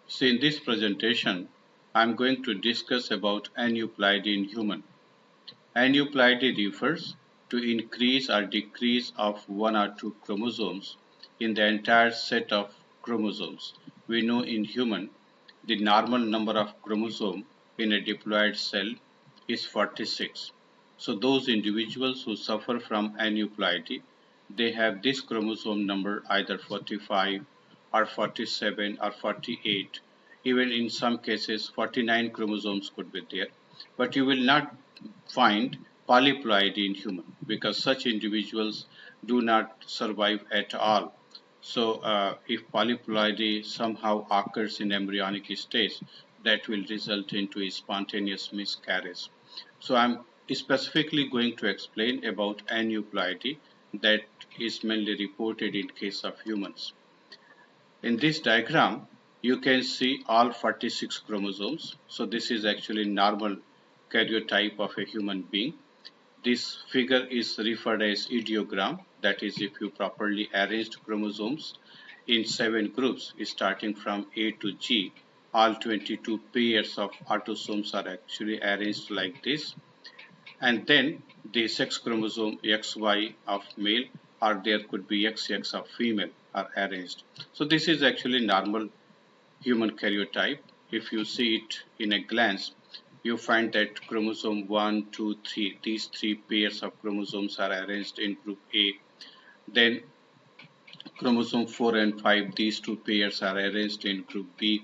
So in this presentation, I'm going to discuss about aneuploidy in human. Aneuploidy refers to increase or decrease of one or two chromosomes in the entire set of chromosomes. We know in human, the normal number of chromosomes in a diploid cell is 46. So those individuals who suffer from aneuploidy, they have this chromosome number either 45 or 47 or 48. Even in some cases 49 chromosomes could be there. But you will not find polyploidy in human because such individuals do not survive at all. So if polyploidy somehow occurs in embryonic stage, that will result into a spontaneous miscarriage. So I'm specifically going to explain about aneuploidy that is mainly reported in case of humans. In this diagram, you can see all 46 chromosomes. So this is actually normal karyotype of a human being. This figure is referred as ideogram, that is if you properly arranged chromosomes in 7 groups starting from A to G, all 22 pairs of autosomes are actually arranged like this, and then the sex chromosome XY of male or there could be XX of female are arranged. So this is actually normal human karyotype. If you see it in a glance, you find that chromosome 1, 2, 3, these three pairs of chromosomes are arranged in group A. Then chromosome 4 and 5, these two pairs are arranged in group B.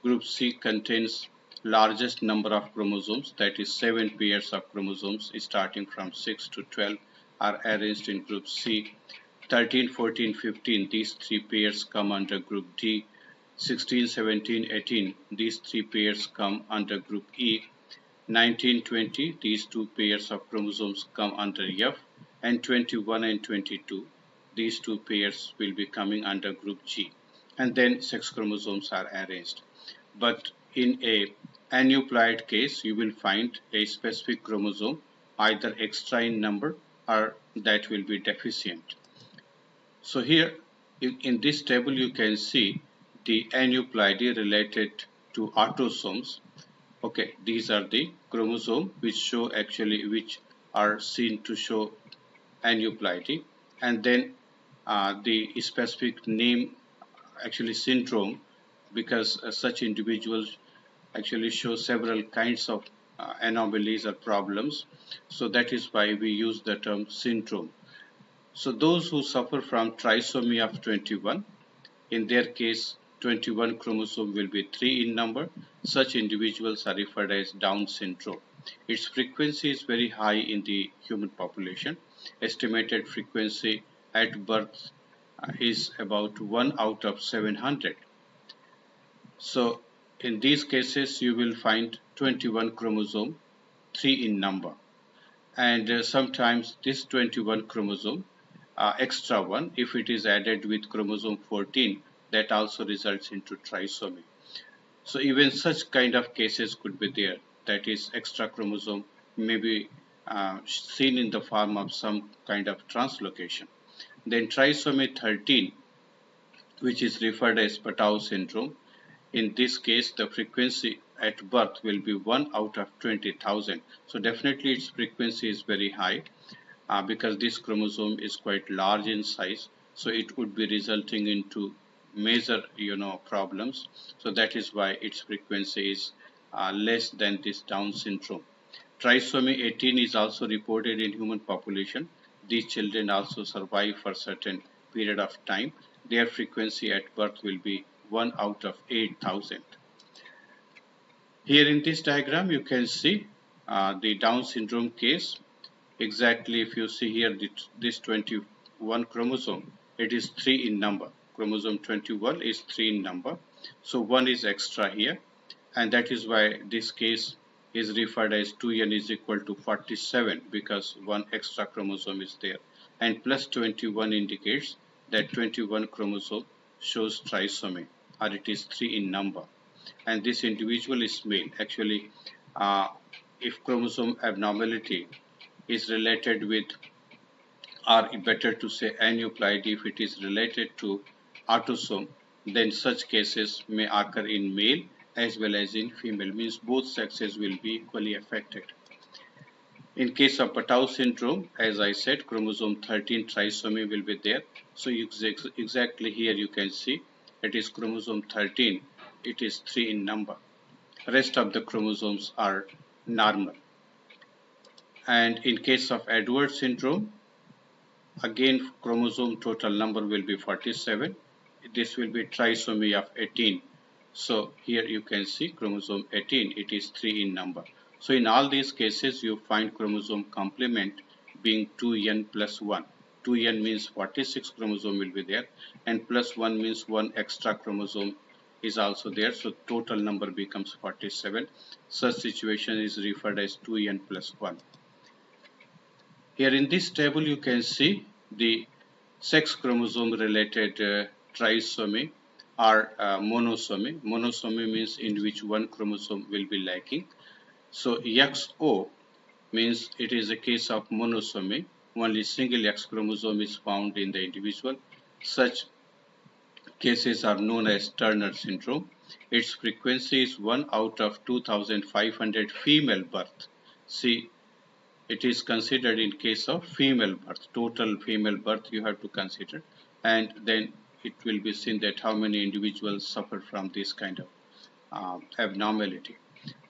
Group C contains largest number of chromosomes, that is 7 pairs of chromosomes starting from 6 to 12 are arranged in group C. 13, 14, 15, these three pairs come under group D. 16, 17, 18, these three pairs come under group E. 19, 20, these two pairs of chromosomes come under F, and 21 and 22, these two pairs will be coming under group G, and then sex chromosomes are arranged. But in a aneuploid case, you will find a specific chromosome either extra in number or that will be deficient. So here in this table you can see the aneuploidy related to autosomes. Okay, these are the chromosomes which show actually which are seen to show aneuploidy, and then the specific name actually syndrome, because such individuals actually show several kinds of anomalies or problems. So that is why we use the term syndrome. So those who suffer from trisomy of 21, in their case 21 chromosome will be 3 in number. Such individuals are referred as Down syndrome. Its frequency is very high in the human population. Estimated frequency at birth is about 1 out of 700. So in these cases you will find 21 chromosome, 3 in number, and sometimes this 21 chromosome extra one, if it is added with chromosome 14, that also results into trisomy. So even such kind of cases could be there, that is extra chromosome may be seen in the form of some kind of translocation. Then trisomy 13, which is referred as Patau syndrome. In this case, the frequency at birth will be 1 out of 20,000. So definitely its frequency is very high because this chromosome is quite large in size. So it would be resulting into major problems. So that is why its frequency is less than this Down syndrome. Trisomy 18 is also reported in human population. These children also survive for certain period of time. Their frequency at birth will be 1 out of 8,000. Here in this diagram you can see the Down syndrome case. Exactly, if you see here this 21 chromosome, it is 3 in number. Chromosome 21 is 3 in number. So 1 is extra here, and that is why this case is referred as 2n is equal to 47 because 1 extra chromosome is there, and plus 21 indicates that 21 chromosome shows trisomy, or it is 3 in number, and this individual is male. Actually, if chromosome abnormality is related with, or better to say aneuploidy, if it is related to autosome, then such cases may occur in male as well as in female, means both sexes will be equally affected. In case of Patau syndrome, as I said, chromosome 13 trisomy will be there. So exactly here you can see it is chromosome 13. It is 3 in number. Rest of the chromosomes are normal. And in case of Edwards syndrome, again chromosome total number will be 47. This will be trisomy of 18. So here you can see chromosome 18, it is 3 in number. So in all these cases you find chromosome complement being 2n plus 1. 2n means 46 chromosome will be there, and plus 1 means 1 extra chromosome is also there. So total number becomes 47. Such situation is referred as 2n plus 1. Here in this table you can see the sex chromosome related trisomy or monosomy. Monosomy means in which one chromosome will be lacking. So XO means it is a case of monosomy. Only single X chromosome is found in the individual. Such cases are known as Turner syndrome. Its frequency is 1 out of 2,500 female birth. See, it is considered in case of female birth, total female birth you have to consider, and then it will be seen that how many individuals suffer from this kind of abnormality.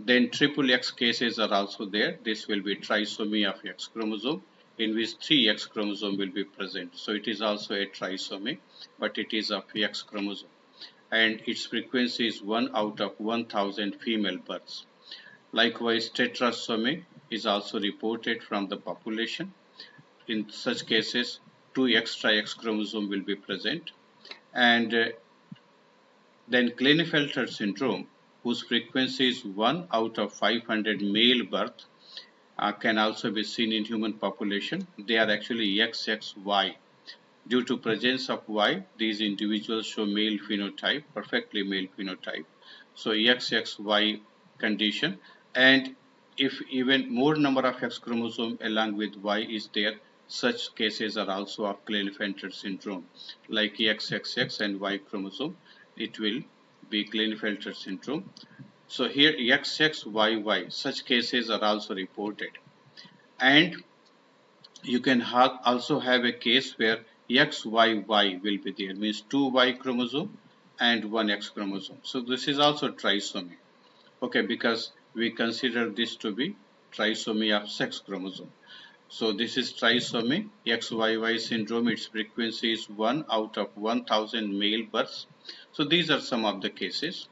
Then triple X cases are also there. This will be trisomy of X chromosome in which 3 X chromosome will be present. So it is also a trisomy, but it is of X chromosome, and its frequency is 1 out of 1,000 female births. Likewise, tetrasomy is also reported from the population. In such cases, 2 extra X chromosome will be present. And then Klinefelter syndrome, whose frequency is 1 out of 500 male birth, can also be seen in human population. They are actually XXY. Due to presence of Y, these individuals show male phenotype, perfectly male phenotype. So XXY condition, and if even more number of X chromosome along with Y is there, such cases are also of Klinefelter syndrome, like XXX and Y chromosome, it will be Klinefelter syndrome. So here XXYY, such cases are also reported. And you can also have a case where XYY will be there, means 2 Y chromosome and 1 X chromosome. So this is also trisomy. Okay, because we consider this to be trisomy of sex chromosome. So this is trisomy XYY syndrome. Its frequency is 1 out of 1,000 male births. So these are some of the cases.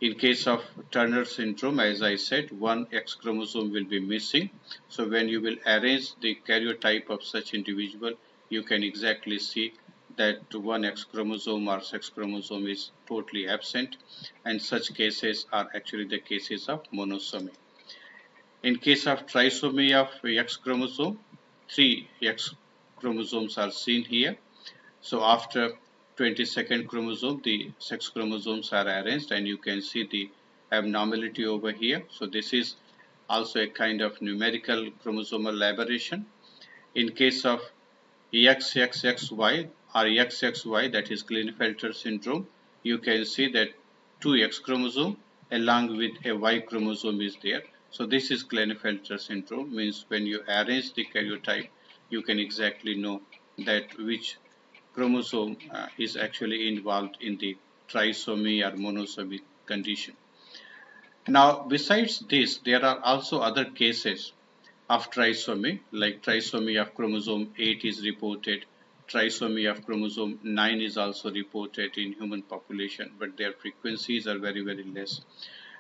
In case of Turner syndrome, as I said, one X chromosome will be missing. So when you will arrange the karyotype of such individual, you can exactly see that one X chromosome or sex chromosome is totally absent, and such cases are actually the cases of monosomy. In case of trisomy of X chromosome, 3 X chromosomes are seen here. So after 22nd chromosome, the sex chromosomes are arranged, and you can see the abnormality over here. So this is also a kind of numerical chromosomal aberration. In case of XXXY or XXY, that is Klinefelter syndrome, you can see that 2 X chromosome along with a Y chromosome is there. So this is Klinefelter syndrome, means when you arrange the karyotype, you can exactly know that which chromosome is actually involved in the trisomy or monosomy condition. Now, besides this, there are also other cases of trisomy, like trisomy of chromosome 8 is reported, trisomy of chromosome 9 is also reported in human population, but their frequencies are very, very less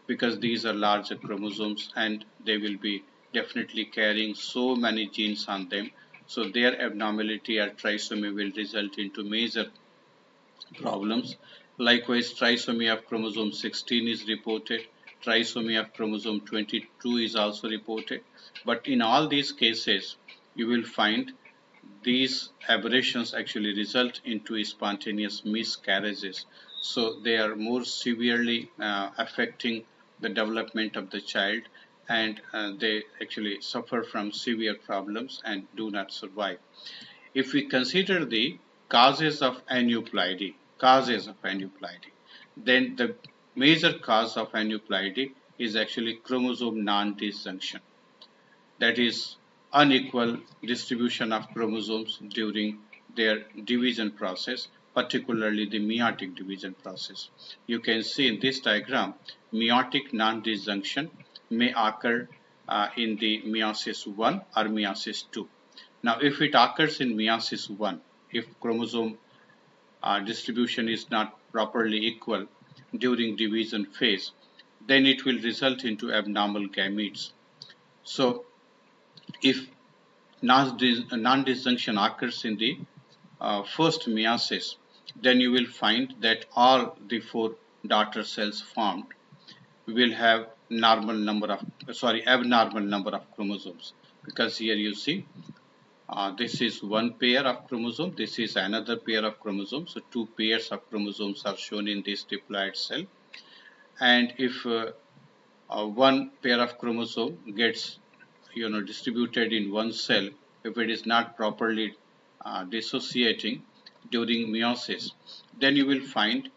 because these are larger chromosomes and they will be definitely carrying so many genes on them. So their abnormality or trisomy will result into major problems. Likewise, trisomy of chromosome 16 is reported. Trisomy of chromosome 22 is also reported. But in all these cases, you will find these aberrations actually result into spontaneous miscarriages. So they are more severely affecting the development of the child, and they actually suffer from severe problems and do not survive. If we consider the causes of aneuploidy, causes of aneuploidy. Then the major cause of aneuploidy is actually chromosome non-disjunction. That is unequal distribution of chromosomes during their division process, particularly the meiotic division process. You can see in this diagram, meiotic non-disjunction may occur in the meiosis 1 or meiosis 2. Now, if it occurs in meiosis 1, if chromosome distribution is not properly equal during division phase, then it will result into abnormal gametes. So, if non-disjunction occurs in the first meiosis, then you will find that all the four daughter cells formed will have abnormal number of chromosomes, because here you see this is one pair of chromosomes, this is another pair of chromosomes, so two pairs of chromosomes are shown in this diploid cell. And if one pair of chromosome gets distributed in one cell, if it is not properly dissociating during meiosis, then you will find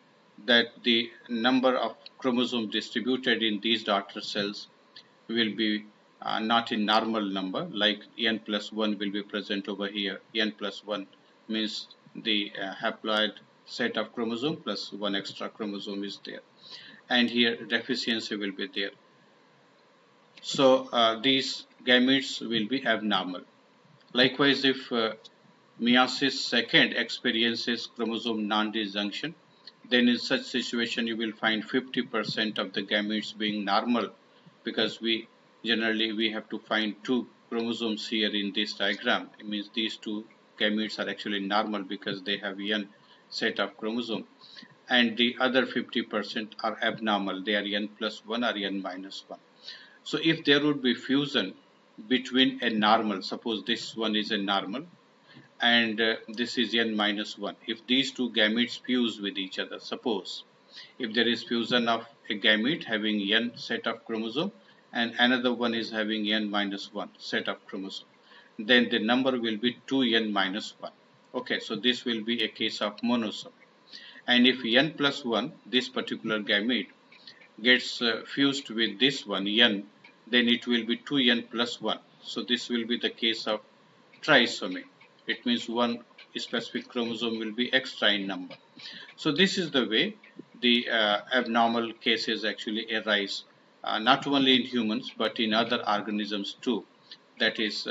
that the number of chromosomes distributed in these daughter cells will be not in normal number, like n plus 1 will be present over here. N plus 1 means the haploid set of chromosome plus one extra chromosome is there, and here deficiency will be there. So these gametes will be abnormal. Likewise, if meiosis second experiences chromosome non-disjunction, then in such situation you will find 50% of the gametes being normal, because we have to find two chromosomes here in this diagram. It means these two gametes are actually normal because they have n set of chromosome, and the other 50% are abnormal. They are n plus 1 or n minus 1. So if there would be fusion between a normal, suppose this one is a normal and this is n minus 1. If these two gametes fuse with each other, suppose if there is fusion of a gamete having n set of chromosome and another one is having n minus 1 set of chromosome, then the number will be 2n minus 1. Okay, so this will be a case of monosomy. And if n plus 1, this particular gamete, gets fused with this one n, then it will be 2n plus 1. So this will be the case of trisomy. It means one specific chromosome will be extra in number. So this is the way the abnormal cases actually arise, not only in humans but in other organisms too. That is